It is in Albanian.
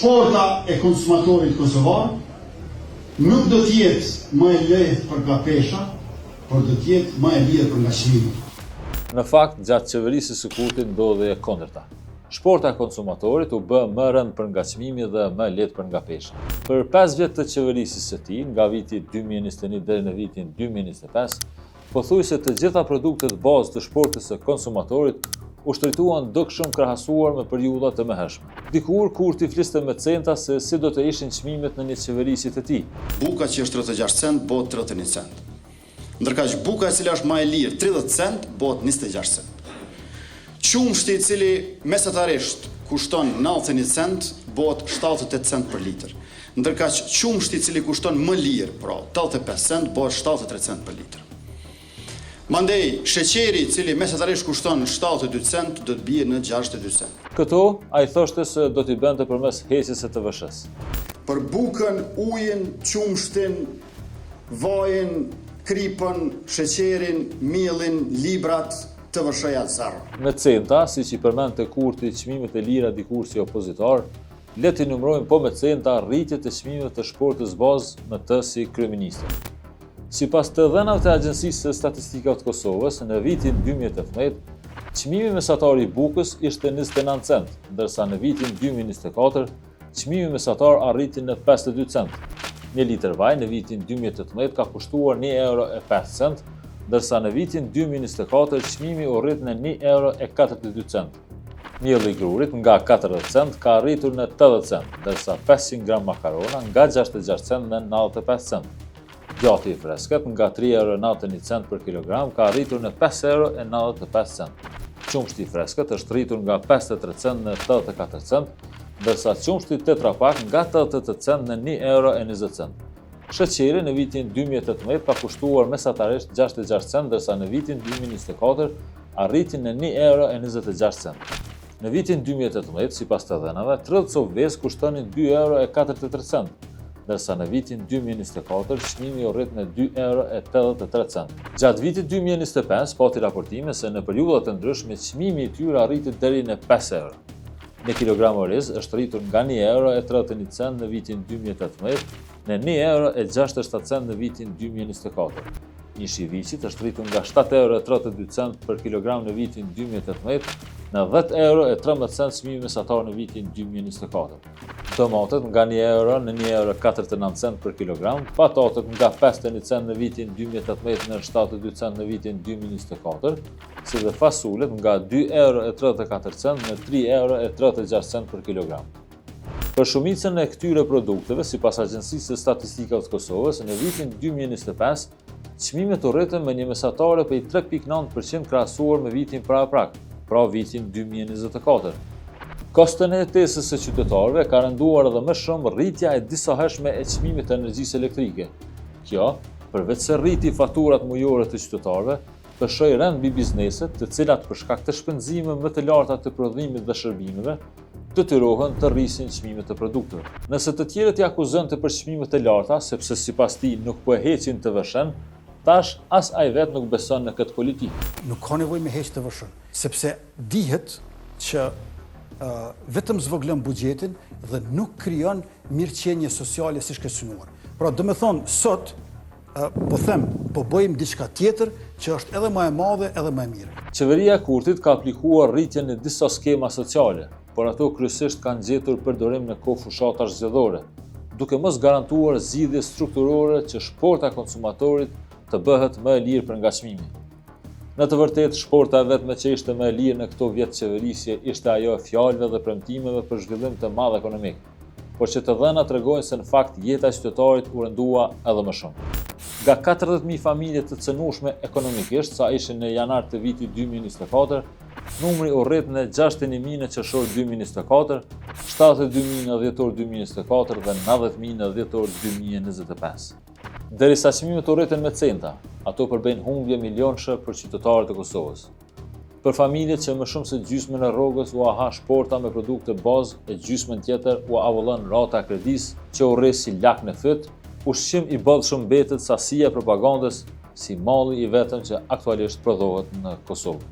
shporta e konsumatorit kosovar nuk do t'jetë më e lehtë për nga pesha, por do t'jetë më e lirë për nga çmimi. Në fakt, gjatë qeverisë së Kurtit ndodhi e kundërta. Shporta e konsumatorit u bë më rënd për nga çmimi dhe më lehtë për nga pesha. Për 5 vjet të qeverisë së tij, nga viti 2021 deri në vitin 2025, pothuajse të gjitha produktet bazë të shportës së konsumatorit u shtrituan dukshëm krahasuar me periudha të mëhershme. Dikur Kurti fliste me centa se si do të ishin çmimet në një qeverisje të tij. Buka që është 36 cent bëhet 31 cent. Ndërka që buka e cila është më e lirë 30 cent bëhet 26 cent. Qumshti i cili mesatarisht kushton 91 cent bëhet 78 cent për litër. Ndërka që qumshti i cili kushton më lirë, pra 85 cent bëhet 73 cent për litër. Mandej, sheqeri i cili mesatarisht kushton 72 cent do të bie në 62 cent. Këto ai thoshte se do t'i bënte përmes heqjes së TVSH-s. Për bukën, ujin, qumshtin, vajin, kripën, sheqerin, mielin, librat, TVSH-ja zero. Me centa, siç i përmendte Kurti çmimet e lira dikur si opozitor, le t'i numërojmë po me centa rritjet e çmimeve të shportës bazë në të si kryeministër. Sipas të dhënave të Agjencisë së Statistikave të Kosovës, në vitin 2018, çmimi mesatar i bukës ishte 29 cent, ndërsa në vitin 2024, çmimi mesatar arriti në 52 cent. Një litër vaj në vitin 2018 ka kushtuar €1.05, ndërsa në vitin 2024 çmimi u rrit në €1.42 cent. Mielli i grurit nga 40 cent ka arritur në 80 cent, ndërsa 500 gram makarona nga 66 cent në 95 cent. Gjati i freskët nga €3.91 për kilogram ka arritur në €5.95 cent. Qumshti i freskët është rritur nga 53 cent në 84 cent, ndërsa qumshti tetrapak nga 88 cent në €1.20 cent. Sheqeri në vitin 2018 ka kushtuar mesatarisht 66 cent, ndërsa në vitin 2024 arriti në €1.26 cent. Në vitin 2018, sipas të dhënave, 30 copë vezë kushtonin €2.43 cent, ndërsa në vitin 2024 çmimi u rrit në €2.83 cent. Gjatë vitit 2025 pati raportime se në periudha të ndryshme çmimi i tyre arriti deri në €5. Një kilogram oriz është rritur nga €1.31 cent në vitin 2018 në €1.67 cent në vitin 2024. Një shiviqit është rritur nga €7.32 cent për kilogram në vitin 2018 në €10.13 cent çmimi mesatar në vitin 2024. Tomatet nga €1 në €1.49 cent për kilogram, patatet nga 51 cent në vitin 2018 në 72 cent në vitin 2024, si dhe fasulet nga €2.34 cent në €3.36 cent për kilogram. Për shumicën e këtyre produkteve, sipas Agjencisë së Statistikave të Kosovës, në vitin 2025, çmimet u rritën me një mesatare prej 3.9% krahasuar me vitin paraprak, pra vitin 2024. Kostën e jetesës së qytetarëve ka rënduar edhe më shumë rritja e disahershme e çmimit të energjisë elektrike. Kjo, përveç se rriti faturat mujore të qytetarëve, pëshoi rënd mbi bizneset, të cilat për shkak të shpenzimeve më të larta të prodhimit dhe shërbimeve, detyrohen të rrisin çmimet e produkteve. Nëse të tjerët i akuzonte për çmimet e larta, sepse sipas tij nuk po e heqin TVSH-n, tash as ai vet nuk beson në këtë politikë. Nuk ka nevojë me heq TVSH-n, sepse dihet që vetëm zvogëlon buxhetin dhe nuk krijon mirëqenie sociale siç ka synuar. Pra, do të thonë sot po bëjmë diçka tjetër që është edhe më e madhe edhe më e mirë. Qeveria e Kurtit ka aplikuar rritjen në disa skema sociale, por ato kryesisht kanë gjetur përdorim në kohë fushatash zgjedhore, duke mos garantuar zgjidhje strukturore që shporta e konsumatorit të bëhet më e lirë për nga çmimi. Në të vërtetë, shporta vetme që ishte më e lirë në këto vjet qeverisje ishte ajo e fjalëve dhe premtimeve për zhvillim të madh ekonomik, por që të dhënat tregojnë se në fakt jeta e qytetarit u rëndua edhe më shumë. Nga 40.000 familje të cënueshme ekonomikisht, sa ishin në janar të vitit 2024, numri u rrit në 61.000 në qershor 2024, 72.000 në dhjetor 2024 dhe 90.000 në dhjetor 2025. Derisa çmimet u rritën me centa, ato përbëjnë humbje milionshë për qytetarët e Kosovës. Për familjet që më shumë se gjysmën e rrogës u ha shporta me produkte bazë e gjysmën tjetër u avullon rata e kredisë që u rri si lak në fyt, ushqim i bollshëm mbetet sasia e propagandës si malli i vetëm që aktualisht prodhohet në Kosovë.